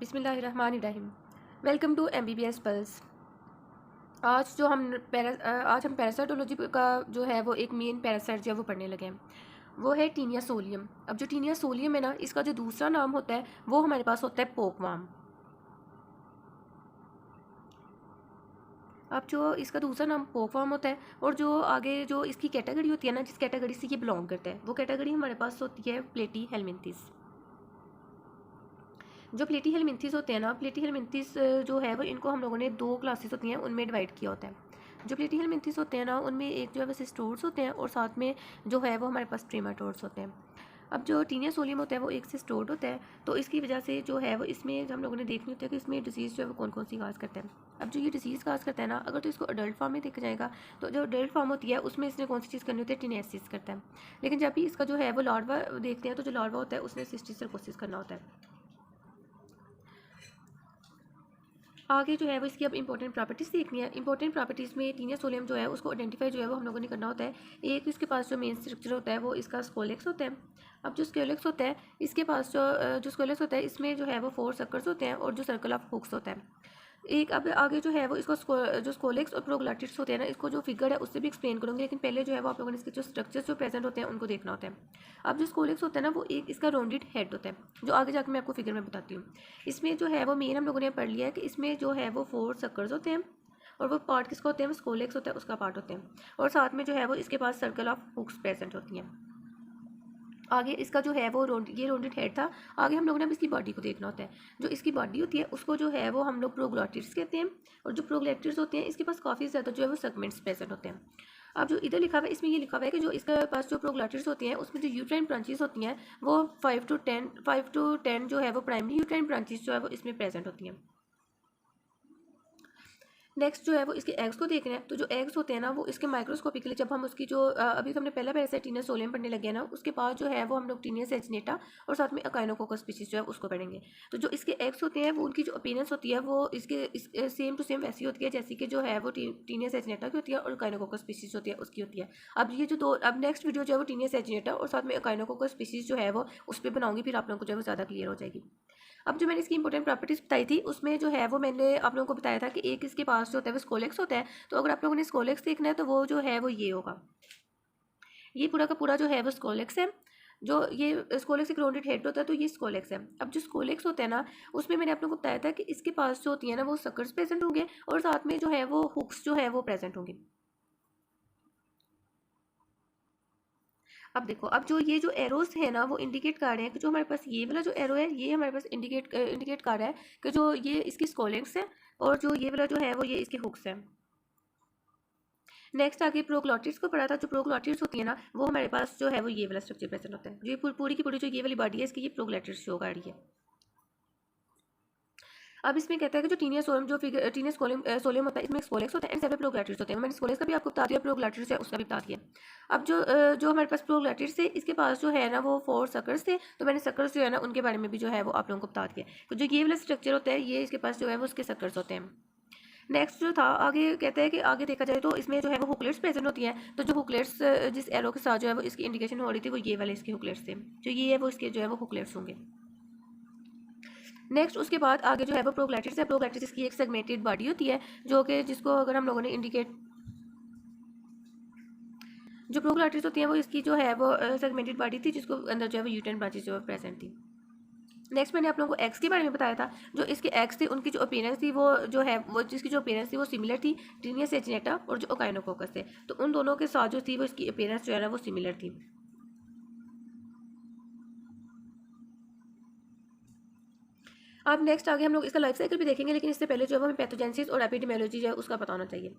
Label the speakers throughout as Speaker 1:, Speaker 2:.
Speaker 1: बिस्मिल्लाहिर्रहमानिर्रहीम। Welcome to MBBS pulse. आज हम पैरासाइटोलॉजी का जो है वो एक मेन पैरासाइट जो है वो पढ़ने लगे हैं, वो है टीनिया सोलियम। अब जो टीनिया सोलियम है ना, इसका जो दूसरा नाम होता है वो हमारे पास होता है पोकवाम। अब जो इसका दूसरा नाम पोकवाम होता है, और जो आगे जो इसकी कैटेगरी होती है ना, जिस कैटेगरी से ये बिलोंग करता है, वो कैटेगरी हमारे पास होती है प्लेटी हेलमिंथिस। जो प्लेटी हेलमिंथिस होते हैं ना, प्लेटी हेलमिंथिस जो है वो इनको हम लोगों ने दो क्लासेस होती हैं उनमें डिवाइड किया होता है। जो प्लेटी हेलमिंथिस होते हैं ना, उनमें एक जो है वो सिस्टोड्स होते हैं और साथ में जो है वो हमारे पास ट्रेमाटोड्स होते हैं। अब जो टीनिया सोलियम होता है वो एक सिस्टोड होता है, तो इसकी वजह से जो है वो इसमें हम लोगों ने देखनी होती है कि इसमें डिजीज़ जो है वो कौन कौन सी काज करता है। अब जो ये डिजीज़ काज करता है ना, अगर तो इसको अडल्ट फॉर्म में देखा जाएगा, तो जो अडल्ट फॉर्म होती है उसमें इसने कौन सी चीज़ करनी होती है, टीनेसिस करता है। लेकिन जब भी इसका जो है वो लार्वा देखते हैं, तो जो लार्वा होता है उसने सिस्टिस सर्कोसिस करना होता है। आगे जो है वो इसकी अब इंपॉर्टेंट प्रॉपर्टीज़ देखनी है। इंपॉर्टेंट प्रॉपर्टीज़ में टीनिया सोलियम जो है उसको आइडेंटिफाई जो है वो हम लोगों ने करना होता है। एक इसके पास जो मेन स्ट्रक्चर होता है वो इसका स्कोलेक्स होता है। अब जो स्कोलेक्स होता है, इसके पास जो स्कोलेक्स होता है, इसमें जो है वो 4 सर्कल्स होते हैं और जो सर्कल ऑफ हुक्स होता है एक। अब आगे जो है वो इसको जो स्कोलेक्स और प्रोग्लैटिड्स होते हैं ना, इसको जो फिगर है उससे भी एक्सप्लेन करूँगी, लेकिन पहले जो है वो आप लोगों ने इसके जो स्ट्रक्चर्स जो प्रेजेंट होते हैं उनको देखना होता है। अब जो स्कोलेक्स होता है ना, वो एक इसका राउंडेड हेड होता है, जो आगे जाकर मैं आपको फिगर में बताती हूँ। इसमें जो है वो मेन हम लोगों ने पढ़ लिया है कि इसमें जो है वो 4 सर्कल्स होते हैं, और वो पार्ट किसका होते हैं, वो स्कोलेक्स होता है उसका पार्ट होते हैं, और साथ में जो है वो इसके पास सर्कल ऑफ हुक्स प्रेजेंट होती हैं। आगे इसका जो है वो ये राउंडेड हेड था। आगे हम लोगों ने अब इसकी बॉडी को देखना होता है। जो इसकी बॉडी होती है उसको जो है वो हम लोग प्रोग्लैटिड्स कहते हैं, और जो प्रोग्लैटिड्स होते हैं इसके पास काफ़ी ज़्यादा जो है वो सेगमेंट्स प्रेजेंट होते हैं। अब जो इधर लिखा हुआ है, इसमें ये लिखा हुआ है कि जो इसके पास जो प्रोग्लैटिड्स होती हैं उसमें जो यूट्राइन ब्रांचेस होती हैं वो 5 to 10 जो है वो प्राइमरी यूट्राइन ब्रांचेस जो है वो इसमें प्रेजेंट होती हैं। नेक्स्ट जो है वो इसके एग्स को देखना है। तो जो एग्स होते हैं ना, वो इसके माइक्रोस्कोपिकली जब हम उसकी जो अभी तो हमने पहला पैरासाइट टीनिया सोलियम पढ़ने लगे हैं ना, उसके बाद जो है वो हम लोग टीनिया सेचनेटा और साथ में अकाइनोकोकस स्पीशीज जो है उसको पढ़ेंगे। तो जो इसके एग्स होते हैं वो उनकी जो अपीयरेंस होती है वो इसके सेम टू सेम वैसी होती है जैसे कि जो है वो टीनिया सेचनेटा की होती है और अकाइनोकोकस स्पीशीज होती है उसकी होती है। अब ये जो दो, अब नेक्स्ट वीडियो जो है वो टीनिया सेचनेटा और साथ में अकाइनोकोकस स्पीशीज जो है वो उस पर बनाऊंगी, फिर आप लोगों को जो है वो ज़्यादा क्लियर हो जाएगी। अब जो मैंने इसकी इंपॉर्टेंट प्रॉपर्टीज बताई थी, उसमें जो है वो मैंने आप लोगों को बताया था कि एक इसके पास जो होता है वो स्कोलेक्स होता है। तो अगर आप लोगों ने स्कोलेक्स देखना है तो वो जो है वो ये होगा, ये पूरा का पूरा जो है वो स्कोलेक्स है। जो ये स्कोलेक्स एक राउंडेड हेड होता है, तो ये स्कोलेक्स है। अब जो स्कोलेक्स होता है ना, उसमें मैंने आप लोगों को बताया था कि इसके पास जो होती है ना वो सकर्स प्रेजेंट होंगे और साथ में जो है वो हुक्स जो है वो प्रेजेंट होंगे। अब देखो, अब जो ये जो एरोस है ना वो इंडिकेट कर रहे हैं कि जो हमारे पास ये वाला जो एरो है, ये हमारे पास इंडिकेट कर रहा है कि जो ये इसकी स्कोलेक्स है, और जो ये वाला जो है वो ये इसके हुक्स है। नेक्स्ट आगे प्रोग्लॉटिड्स को पढ़ा था। जो प्रोग्लॉटिड्स होती है ना, वो हमारे पास जो है वो ये वाला स्ट्रक्चर प्रेजेंट होता है। जो ये पूरी की पूरी जो ये वाली बॉडी है इसकी, ये प्रोग्लॉटिड्स शो कर रही है। अब इसमें कहता है कि जो टीनिया सोलियम जो फिगर टीनिया सोलियम होता है, इसमें स्कोलेक्स होता है एंड सेवरल प्रोग्लैटिड्स होते हैं। मैंने स्कोलेक्स का भी आपको बता दिया, प्रोग्लैटिड्स है उसका भी बता दिया। अब जो हमारे पास प्रोग्लैटिड्स थे, इसके पास जो है ना वो 4 सर्कल्स थे, तो मैंने सर्कल्स जो है ना उनके बारे में भी जो है वो आप लोगों को बता दिया। तो जो ये वाला स्ट्रक्चर होता है, ये इसके पास जो है वो उसके सर्कल्स होते हैं। नेक्स्ट जो था, आगे कहता है कि आगे देखा जाए तो इसमें जो है वो हुकलेट्स प्रेजेंट होती हैं। तो जो हुकलेट्स जिस एरो के साथ जो है वो इसकी इंडिकेशन हो रही थी, वो ये वाले इसके हुकलेट्स थे। जो ये है वो इसके जो है वो हुकलेट्स होंगे। नेक्स्ट उसके बाद आगे जो है वो प्रोग्लैटिड्स है। प्रोग्लैटिड्स की एक सेगमेंटेड बॉडी होती है, जो कि जिसको अगर हम लोगों ने इंडिकेट, जो प्रोग्लैटिड्स होती हैं वो इसकी जो है वो सेगमेंटेड बॉडी थी, जिसको अंदर जो है वो यूटेन ब्रांचेस जो है प्रेजेंट थी। नेक्स्ट मैंने आप लोगों को एक्स के बारे में बताया था। जो इसके एक्स थे उनकी जो अपीयरेंस थी वो जो है वो जिसकी जो अपीयरेंस थी वो सिमिलर थी टीनिया सेचिनेटा और जो ओकाइनोकोकस थे। तो उन दोनों के साथ जो थी वो इसकी अपीयरेंस जो है ना वो सिमिलर थी। अब नेक्स्ट आगे हम लोग इसका लाइफ साइकिल भी देखेंगे, लेकिन इससे पहले जो है हमें पैथोजेनेसिस और एपिडेमियोलॉजी जो है उसका पता होना चाहिए।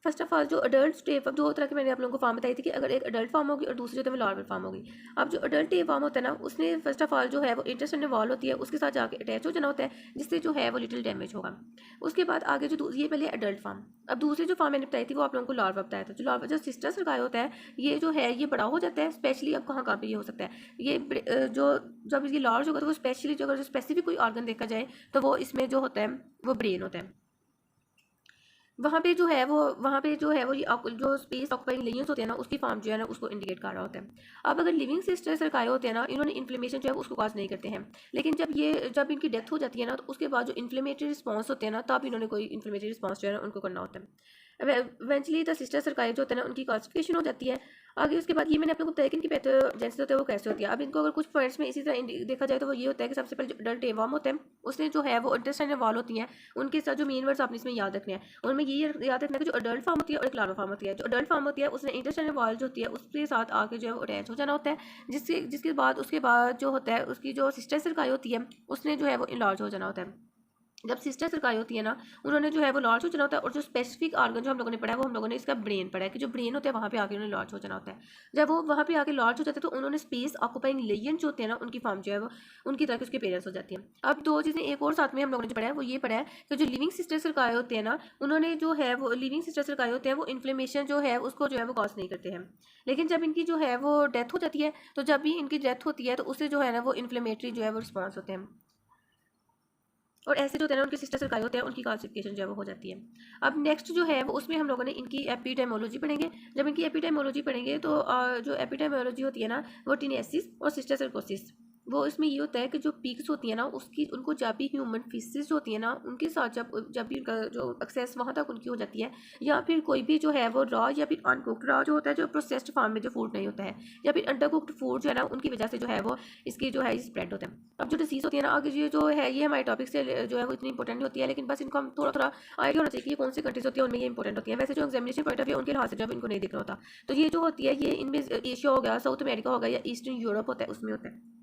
Speaker 1: फर्स्ट ऑफ ऑल जो अडल्ट स्टेप, अब दो तरह की मैंने आप लोगों को फॉर्म बताई थी कि अगर एक अडल्ट फॉर्म होगी और दूसरी जो है लार्वल फॉर्म होगी। अब जो अडल्ट फॉर्म होता है ना, उसने फर्स्ट ऑफ ऑल जो है वो इंटेस्टाइन वॉल होती है उसके साथ जाके अटैच हो जाना होता है, जिससे जो है वो लिटिल डैमेज होगा। उसके बाद आगे जो ये पहले अडल्ट फॉर्म। अब दूसरी जो फॉर्म मैंने बताई थी वो आप लोगों को लार्वा बताया था। जो लार्वा जो सिस्टर सर्काई होता है, ये जो है ये बड़ा हो जाता है। स्पेशली अब कहाँ पे ये हो सकता है, ये जो जब ये लार्ज होगा तो वो स्पेशली जो अगर स्पेसिफिक कोई ऑर्गन देखा जाए तो वो इसमें जो होता है वो ब्रेन होता है। वहाँ पे जो है वो ये जो स्पेस ऑक्यूपाइंग लेयर्स होते हैं ना, उसकी फॉर्म जो है ना उसको इंडिकेट कर रहा होता है। अब अगर लिविंग सिस्टर सरकाए होते हैं ना, इन्होंने इन्फ्लेमेशन जो है उसको कॉज नहीं करते हैं, लेकिन जब इनकी डेथ हो जाती है ना, तो उसके बाद जो इन्फ्लेमेटरी रिस्पॉन्स होते हैं ना, तब इन्होंने कोई इन्फ्लेमेटरी रिस्पॉन्स जो है ना उनको करना होता है। इवेंचुअली द सिस्टर सरकाए जो होता है ना, उनकी क्लासिफिकेशन हो जाती है। आगे उसके बाद ये मैंने आपको बताया कि इनकी पैथोजेनेसिस होता है वो कैसे होती है। अब इनको अगर कुछ पॉइंट्स में इसी तरह देखा जाए तो वो ये होता है कि सबसे पहले जो अडल्ट एवॉर्म होते हैं, उसने जो है वो इंटेस्टाइनल वॉल होती हैं, उनके साथ जो मेन वर्ड्स आपने इसमें याद रखने हैं, उनमें ये याद रखना है कि जो अडल्ट फॉर्म होती है और एक लार्वा फॉर्म होती है। जो अडल्ट फॉर्म होती है उसने इंटेस्टाइनल वॉल जो होती है उसके साथ आके जो है वो अटैच हो जाना होता है, जिसके जिसके बाद उसके बाद जो होता है उसकी जो सिस्टर सरकाई होती है उसने जो है वो इनलार्ज हो जाना होता है। जब सिस्टर सरकाई होती है ना, उन्होंने जो है वो लॉर्ज हो जाना होता है। और जो स्पेसिफिक ऑर्गन जो हम लोगों ने पढ़ा है वो हम लोगों ने इसका ब्रेन पढ़ा है कि जो ब्रेन होता है वहाँ पे आके उन्होंने लॉर्ज हो जाना होता है। जब वो वहाँ पे आके लॉर्ज हो जाते हैं तो उन्होंने स्पेस ऑक्यूपाइंग लेयन जो होते हैं ना, उनकी फॉर्म जो है वो उनकी तरह के उसके पेरेंट्स हो जाती है। अब दो चीज़ें एक और साथ में हम लोगों ने जो पढ़ा है वो ये पढ़ा है कि जो लिविंग सिस्टर सरकाए होते हैं ना, उन्होंने जो है वो लिविंग सिस्टर सरकाए होते हैं वो इन्फ्लेमेशन जो है उसको जो है वो कॉज नहीं करते हैं। लेकिन जब इनकी जो है वो डेथ हो जाती है, तो जब भी इनकी डेथ होती है तो उससे जो है ना वो इन्फ्लेमेटरी जो है वो रिस्पॉन्स होते हैं। और ऐसे जो होते हैं ना उनके सिस्टर सरकाई होते हैं, उनकी क्लासिफिकेशन जो है वो हो जाती है। अब नेक्स्ट जो है वो उसमें हम लोगों ने इनकी एपिडेमोलॉजी पढ़ेंगे। जब इनकी एपिडेमोलॉजी पढ़ेंगे तो जो एपिडेमोलॉजी होती है ना वो टीनेसिस और सिस्टर सर्कोसिस, वो इसमें ये होता है कि जो पीक्स होती है ना उसकी उनको जब भी ह्यूमन फीसिस होती है ना उनके साथ जब भी उनका जो एक्सेस वहाँ तक उनकी हो जाती है, या फिर कोई भी जो है वो रॉ या फिर अनकुक्ड रॉ जो होता है, जो प्रोसेस्ड फार्म में जो फूड नहीं होता है, या फिर अंडर कुक्ड फूड जो है ना, उनकी वजह से जो है वो इसकी जो है स्प्रेड होता है। अब जो डिसीज़ होती है ना आगे, ये जो है ये हमारे टॉपिक से जो है वो इतनी इंपॉर्टेंट नहीं होती है, लेकिन बस इनको हम थोड़ा थोड़ा आइडिया होना चाहिए कि ये कौन सी कंट्रीज होती है उनमें ये इंपॉर्टेंट होती है। वैसे जो एग्जामिनेशन पॉइंट ऑफ व्यू उनके लिहाज से जब इनको नहीं देखना होता, तो ये जो होती है ये इनमें एशिया हो गया, साउथ अमेरिका हो गया या ईस्टर्न यूरोप होता है उसमें होता है।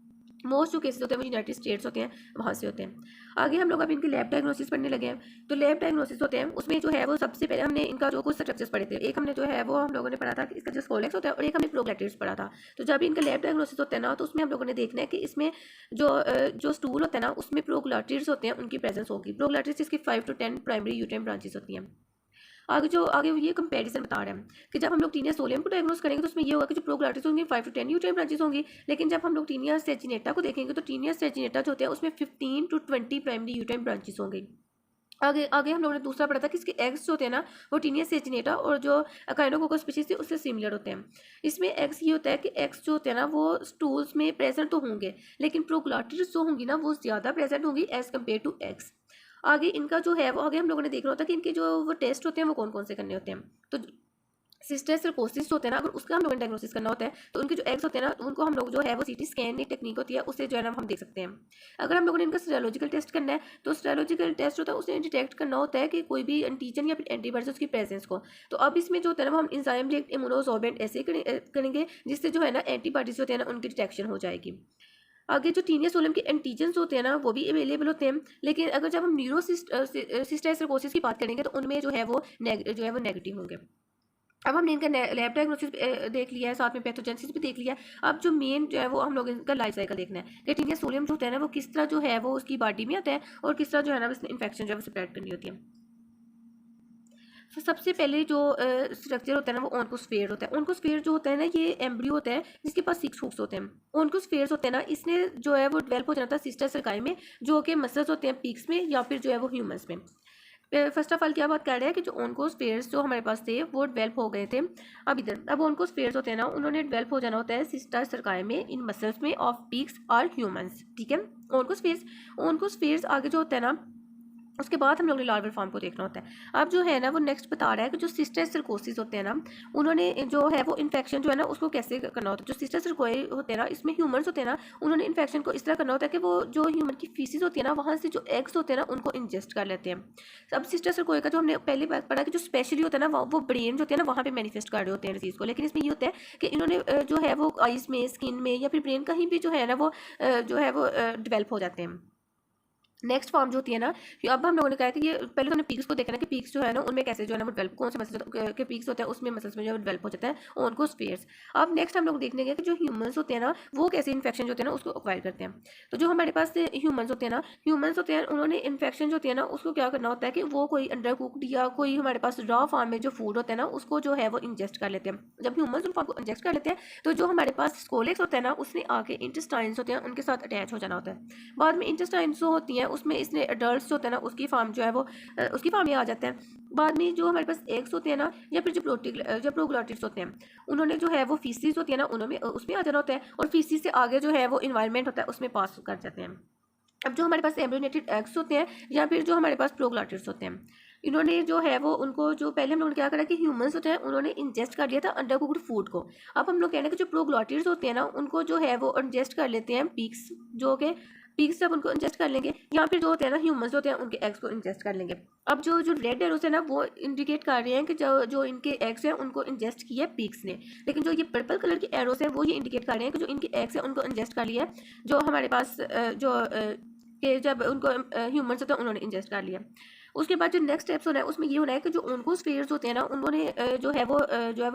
Speaker 1: मोस्ट जो केसेस होते हैं वो यूनाइटेड स्टेट्स होते हैं, वहाँ से होते हैं। आगे हम लोग अब इनके लैब डायग्नोसिस पढ़ने लगे हैं। तो लैब डायग्नोसिस होते हैं उसमें जो है वो सबसे पहले हमने इनका जो कुछ स्ट्रक्चर्स पढ़े थे, एक हमने जो है वो हम लोगों ने पढ़ा था कि इसका जो स्कोलेक्स होता है, और एक हमने प्रोग्लैटिड्स पढ़ा था। तो जब इनका लैब डायग्नोसिस होता है ना, तो उसमें हम लोगों ने देखना है कि इसमें जो स्टूल होता है ना उसमें प्रोग्लैटिड्स होते हैं, उनकी प्रेजेंस होगी। प्रोग्लैटिड्स इसकी 5 to 10 प्राइमरी यूटेन ब्रांचेस होती हैं। आगे ये कंपैरिजन बता रहे हैं कि जब हम लोग टीनिया सोलियम को डायग्नोस करेंगे तो उसमें ये होगा कि जो प्रोग्लैटिस होंगे 5 to 10 यूटेन ब्रांचेस होंगी। लेकिन जब हम लोग टीनिया सेचिनेटा को देखेंगे तो टीनिया सेचिनेटा जो होते हैं उसमें 15 to 20 प्राइमरी यूटेन ब्रांचेस होंगी। आगे आगे हम लोगों ने दूसरा पढ़ा था कि इसके एग्स जो होते हैं ना वो टीनिया सेचिनेटा और जो अकाइनोकोकस स्पीशीज थी उससे सिमिलर होते हैं। इसमें एग्स ये होता है कि एग्स जो होते हैं ना वो स्टूल्स में प्रेजेंट तो होंगे, लेकिन प्रोग्लैटिड्स जो होंगी ना वो ज़्यादा प्रेजेंट होंगी एज कम्पेयर टू एग्स। आगे इनका जो है वो आगे हम लोगों ने देखना होता है कि इनके जो वो टेस्ट होते हैं वो कौन कौन से करने होते हैं। तो सिस्टर सर्कोसिस होते हैं ना, अगर उसका हम लोगों ने डायग्नोसिस करना होता है तो उनके जो एग्स होते हैं ना उनको हम लोग जो है वो सीटी स्कैन एक टेक्निक होती है उससे जो है ना हम देख सकते हैं। अगर हम लोगों ने इनका सीरोलॉजिकल टेस्ट करना है तो सीरोलॉजिकल टेस्ट होता है उसे डिटेक्ट करना होता है कि कोई भी एंटीजन या फिर एंटीबॉडीज उसकी प्रेजेंस को। तो अब इसमें जो होता है ना वो हम इंजाइम लिंक्ड इम्यूनोसॉर्बेंट ऐसे करेंगे जिससे जो है ना एंटीबॉडीज होते हैं ना उनकी डिटेक्शन हो जाएगी। आगे जो टीनिया सोलम के एंटीजन्स होते हैं ना वो भी अवेलेबल होते हैं, लेकिन अगर जब हम सिस्टर सर्कोसिस की बात करेंगे तो उनमें जो है वो नेगेटिव होंगे। अब हमने इनका लैब डायग्नोसिस देख लिया है, साथ में पैथोजेनेसिस भी देख लिया है। अब जो मेन जो है वो हम लोग इनका लाइफ साइकिल देखना है कि टीनिया सोलियम जो होता है ना वो किस तरह जो है वो उसकी बॉडी में आता है और किस तरह जो है ना इन्फेक्शन जो है वो स्प्रेड करनी होती है। तो सबसे पहले जो स्ट्रक्चर होता है ना वो ओनकोस्फेयर होता है। ओनकोस्फेयर जो होता है ना ये एम्ब्रियो होता है जिसके पास 6 हुक्स होते हैं। ओनकोस्फेयर्स होते हैं ना इसने जो है वो डेवलप हो जाता है सिस्टर सर्काई में, जो कि मसल्स होते हैं पीक्स में या फिर जो है वो ह्यूमंस में। फर्स्ट ऑफ ऑल क्या बात कर रहे हैं कि जो ओनकोस्फेयर्स जो हमारे पास थे वो डेवलप हो गए थे। अब इधर अब ओनकोस्फेयर्स होते हैं ना उन्होंने डेवलप हो जाना होता है सिस्टर सर्काई में इन मसल्स में ऑफ पीक्स और ह्यूमंस। ठीक है, ओनकोस्फेयर्स आगे जो होता है ना उसके बाद हम लोग ने लार्वल फॉर्म को देखना होता है। अब जो है ना वो नेक्स्ट बता रहा है कि जो सिस्टर सर्कोसिस होते हैं ना उन्होंने जो है वो इन्फेक्शन जो है ना उसको कैसे करना होता है। जो सिस्टर सर्कोई होते हैं ना इसमें ह्यूमंस होते हैं ना उन्होंने इन्फेक्शन को इस तरह करना होता है कि वो जो ह्यूमन की फीसिस होती है ना वहाँ से जो एग्स होते हैं ना उनको इंजेस्ट कर लेते हैं। अब सिस्टर सर्कोई का जो हमने पहले बात पढ़ा कि जो स्पेशली होता है ना वो ब्रेन जो होते हैं ना वहाँ पे मैनिफेस्ट कर रहे होते हैं डिजीज़ को, लेकिन इसमें ये होता है कि इन्होंने जो है वो आइज में स्किन में या फिर ब्रेन कहीं भी जो है ना वो जो है वो डिवेल्प हो जाते हैं। नेक्स्ट फॉर्म जो होती है ना, अब हम लोगों ने कहा कि ये पहले तो हमने पीक्स को देखना है कि पीक्स जो है ना उनमें कैसे जो है ना वो डेवलप कौन से मसल्स के पीक्स होते हैं उसमें मसल्स में जो डेवलप हो जाता है ओनकोस्फेयर्स। अब नेक्स्ट हम लोग देखने कि जो ह्यूमंस होते हैं ना वो कैसे इन्फेक्शन जो होते हैं ना उसको अक्वायर करते हैं। तो जो हमारे पास ह्यूमंस होते हैं उन्होंने इन्फेक्शन जो होती है ना उसको क्या करना होता है कि वो कोई अंडर कुक्ड या कोई हमारे पास रॉ फॉर्म में जो फूड होता है ना उसको जो है वो इंजेस्ट कर लेते हैं। जब ह्यूमंस उन फॉर्म को इंजेस्ट कर लेते हैं तो जो हमारे पास स्कोलेक्स होता है ना उसमें आके इंटेस्टाइन्स होते हैं उनके साथ अटैच हो जाना होता है। बाद में इंटेस्टाइन्स जो होती हैं उसमें इसने एडल्ट जो होते हैं ना उसकी फार्म जो है वो उसकी फार्म में आ जाता है। बाद में जो हमारे पास एग्स होते हैं ना या फिर जो प्रोग्लॉटिड्स होते हैं उन्होंने जो है वो फीसिस होती है ना उन्होंने उसमें आ जाना होता है और फीसिस से आगे जो है वो इन्वायरमेंट होता है उसमें पास कर जाते हैं। अब जो हमारे पास एम्ब्रियोनेटेड एग्स होते हैं या फिर जो हमारे पास प्रोग्लॉटिड्स होते हैं इन्होंने जो है वो उनको जो पहले हम लोगों ने क्या करा कि ह्यूमंस होते हैं उन्होंने इंजेस्ट कर लिया था अंडर कुक्ड फूड को। अब हम लोग कह रहे हैं कि जो प्रोग्लॉटिड्स होते हैं ना उनको जो है वो इंजेस्ट कर लेते हैं पीक्स, जो कि पीक्स जब उनको इंजेस्ट कर लेंगे या फिर जो होते हैं ना ह्यूमंस होते हैं उनके एग्स को इंजेस्ट कर लेंगे। अब जो जो रेड एरोस है ना वो इंडिकेट कर रहे हैं कि जो जो इनके एग्स हैं उनको इंजेस्ट किया है पीक्स ने, लेकिन जो ये पर्पल कलर के एरोस हैं वो ये इंडिकेट कर रहे हैं कि जो इनके एग्स हैं उनको इंजेस्ट कर लिया है जो हमारे पास कि जब उनको ह्यूमंस होते हैं उन्होंने इंजेस्ट कर लिया। उसके बाद जो नेक्स्ट स्टेप्स होना है उसमें ये होना है कि जो ओन्कोस्फेयर्स होते हैं ना उन्होंने जो है वो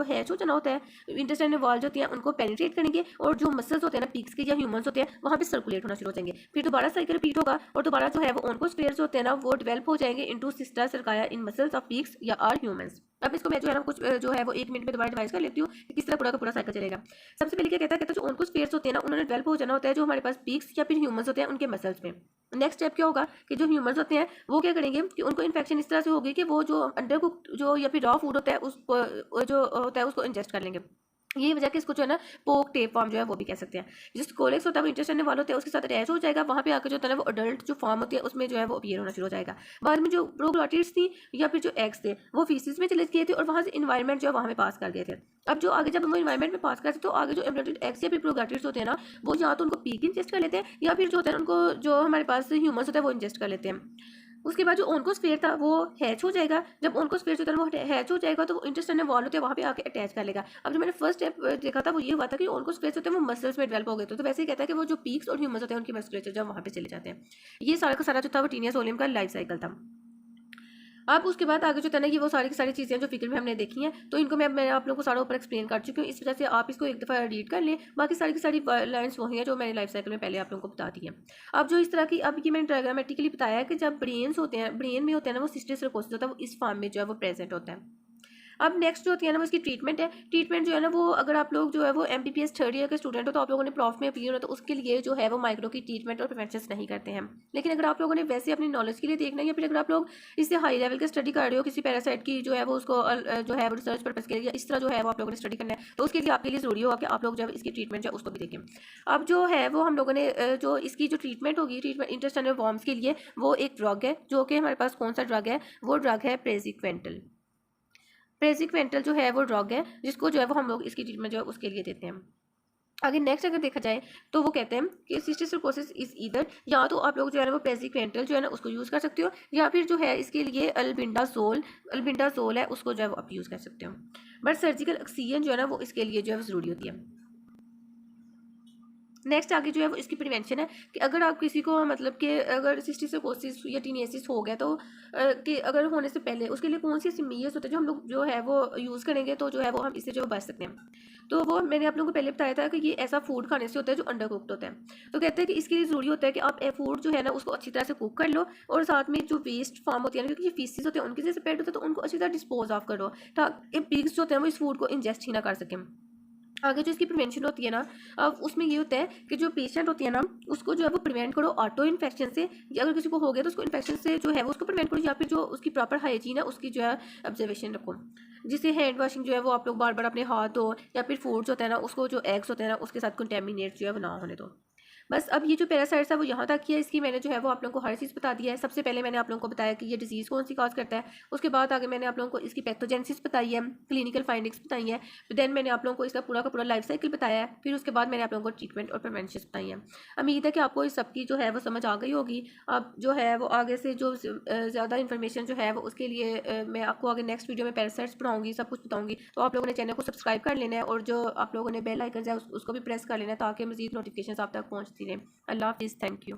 Speaker 1: हैच हो जाना होता है, इंटेस्टाइनल वॉल जो होती है उनको पेनिट्रेट करेंगे और जो मसल्स होते हैं ना पीक्स के या ह्यूमंस होते हैं वहाँ पे सर्कुलेट होना शुरू हो जाएंगे। फिर दोबारा साइकिल रिपीट होगा और दोबारा जो है वो ओन्कोस्फेयर्स होते हैं ना वो डेवलप हो जाएंगे इनटू सिस्टर सर्काया इन मसल्स ऑफ पीक्स या आर ह्यूमंस। अब इसको मैं जो है ना कुछ जो है वो 1 मिनट में दोबारा डिवाइस कर लेती हूँ कि किस तरह पूरा का पूरा साइकिल चलेगा। सबसे पहले क्या कहता है जो ओन्कोस्फेयर्स होते हैं ना उन्होंने डेवलप हो जाना होता है जो हमारे पास पीक्स या फिर ह्यूमंस होते हैं उनके मसल्स में। नेक्स्ट स्टेप क्या होगा कि जो ह्यूमंस होते हैं वो क्या करेंगे कि उनको इन्फेक्शन इस तरह से होगी कि वो जो अंडर कुक जो या फिर रॉ फूड होता है उसको जो होता है उसको इंजेस्ट कर लेंगे। ये वजह कि इसको जो है ना पोक टेप फॉर्म जो है वो भी कह सकते हैं। जिस कोलेक्स होता है वो इंटेस्टाइनल वॉल होते हैं उसके साथ अटैच हो जाएगा, वहाँ पे आकर जो होता है ना वो अडल्ट जो फॉर्म होती है उसमें जो है वो अपीयर होना शुरू हो जाएगा। बाद में जो प्रोग्लॉटिड्स थी या फिर जो एग्स थे वो फीसिस में चले गए थे और वहाँ से इन्वायरमेंट जो है वहाँ में पास कर गए थे। अब जो आगे जब वो इन्वायरमेंट में पास करते तो आगे जो एम्ब्रियोनेटेड एग्स या फिर प्रोग्लॉटिड्स होते हैं ना वो या तो उनको पीक इंजेस्ट कर लेते हैं या फिर जो होता है उनको जो हमारे पास ह्यूमंस होता है वो इंजेस्ट कर लेते हैं। उसके बाद जो ओन्कोस्फेयर था वो हैच हो जाएगा। जब ओन्कोस्फेयर जो था वो हैच हो जाएगा तो वो इंटेस्टाइनल वॉल होते हैं वहाँ पे आके अटैच कर लेगा। अब जो मैंने फर्स्ट स्टेप देखा था वो ये हुआ था कि ओन्कोस्फेयर होते हैं वो मसल्स में डेवलप हो गए थे, तो वैसे ही कहता है कि वो जो पीक्स और ह्यूमंस होते हैं उनकी मस्कुलेचर जब वहाँ पे चले जाते हैं। ये सारा का सारा जो था वो टीनिया सोलियम का लाइफ साइकिल था। अब उसके बाद आगे जो था ना ये वो सारी की सारी चीज़ें जो फिक्र में हमने देखी हैं तो इनको मैं आप लोगों को सारा ऊपर एक्सप्लेन कर चुकी हूँ, इस वजह से आप इसको एक दफ़ा रीड कर लें। बाकी सारी की सारी लाइन्स वही हैं जो मैंने लाइफ साइकिल में पहले आप लोगों को बता दी हैं। अब जो इस तरह की अब ये मैंने डायग्रामेटिकली बताया है कि जब ब्रेन्स होते हैं ब्रेन में होते हैं ना वो सिस्टर सर्कोसिस होता है वो इस फॉर्म में जो है वो प्रेजेंट होता है। अब नेक्स्ट जो होती है ना वो इसकी ट्रीटमेंट है। ट्रीटमेंट जो है ना वो अगर आप लोग जो है वो MBBS थर्ड ईयर के स्टूडेंट हो तो आप लोगों ने प्रॉफ में अपीयर हो तो उसके लिए जो है वो माइक्रो की ट्रीटमेंट और प्रिवेंशन नहीं करते हैं। लेकिन अगर आप लोगों ने वैसे अपनी नॉलेज के लिए देखना है या फिर अगर आप लोग इससे हाई लेवल की स्टडी कर रहे हो किसी पैरासाइट की जो है वो उसको जो है वो रिसर्च पर्पज के लिए इस तरह जो है वो आप लोगों ने स्टडी करना है तो उसके लिए आपके लिए ज़रूरी होगा कि आप लोग जो है इसकी ट्रीटमेंट जो है उसको भी देखें। अब जो है वो हम लोगों ने जो इसकी जो ट्रीटमेंट होगी ट्रीटमेंट इंटेस्टाइनल वॉर्म्स के लिए वो एक ड्रग है जो कि हमारे पास कौन सा ड्रग है वो ड्रग है प्रेजिक्वेंटल। प्रेजिक्वेंटल जो है वो ड्रग है जिसको जो है वो हम लोग इसकी ट्रीटमेंट जो है उसके लिए देते हैं। आगे नेक्स्ट अगर देखा जाए तो वो कहते हैं कि सिस्टिक सर्कोसिस इज ईदर या तो आप लोग जो है ना वो प्रेजिक्वेंटल जो है ना उसको यूज़ कर सकते हो या फिर जो है इसके लिए अल्बिंडाजोल है उसको जो है वो आप यूज़ कर सकते हो। बट सर्जिकल ऑक्सीजन जो है ना वो इसके लिए जो है ज़रूरी होती है। नेक्स्ट आगे जो है वो इसकी प्रिवेंशन है कि अगर आप किसी को मतलब कि अगर सिस्टिक सर्कोसिस या टीनियासिस हो गया तो कि अगर होने से पहले उसके लिए कौन सी ऐसी मेजर्स होते हैं जो हम लोग जो है वो यूज़ करेंगे तो जो है वो हम इससे जो बच सकते हैं। तो वो मैंने आप लोगों को पहले बताया था कि ये ऐसा फूड खाने से होता है जो अंडर कुक्ड होता है। तो कहते हैं कि इसके लिए ज़रूरी होता है कि आप फूड जो है ना उसको अच्छी तरह से कुक कर लो और साथ में जो वेस्ट फॉर्म होती है ना क्योंकि ये फीसिस होते हैं उनके जैसे पेट होता है तो उनको अच्छी तरह डिस्पोज ऑफ करो ताकि पिग्स जो होते हैं वो इस फूड को इंजेस्ट ही ना कर सकें। आगे जो इसकी प्रिवेंशन होती है ना अब उसमें ये होता है कि जो पेशेंट होती है ना उसको जो है वो प्रिवेंट करो ऑटो इन्फेक्शन से। अगर किसी को हो गया तो उसको इन्फेक्शन से जो है वो उसको प्रिवेंट करो या फिर जो उसकी प्रॉपर हाइजीन है उसकी जो है ऑब्जर्वेशन रखो। जिससे हैंड वॉशिंग जो है वो आप लोग बार बार अपने हाथ धो या फिर फूड्स होता है ना उसको जो एग्स होते हैं ना उसके साथ कंटेमिनेट जो है वो ना होने दो। बस अब ये जो पैरासाइट्स है वो यहाँ तक किया इसकी मैंने जो है वो आप लोगों को हर चीज़ बता दिया है। सबसे पहले मैंने आप लोगों को बताया कि ये डिजीज़ कौन सी कॉज करता है, उसके बाद आगे मैंने आप लोगों को इसकी पैथोजेनेसिस बताई है, क्लिनिकल फाइंडिंग्स बताई है, देन मैंने आप लोगों को इसका पूरा का पूरा लाइफ साइकिल बताया है, फिर उसके बाद मैंने आप लोगों को ट्रीटमेंट और प्रिवेंशन बताई है। उम्मीद है कि आपको इस सबकी जो है वो समझ आ गई होगी। अब जो है वो आगे से जो ज़्यादा इन्फॉर्मेशन जो है वो उसके लिए मैं आपको आगे नेक्स्ट वीडियो में पैरासाइट्स पढ़ाऊँगी, सब कुछ बताऊँगी। तो आप लोगों ने चैनल को सब्सक्राइब कर लेना है और जो आप लोगों ने बेल आइकन है उसको भी प्रेस कर लेना है ताकि मज़ीद नोटिफिकेशन आप तक पहुँचती रहें। अल्लाह हाफिज़, थैंक यू।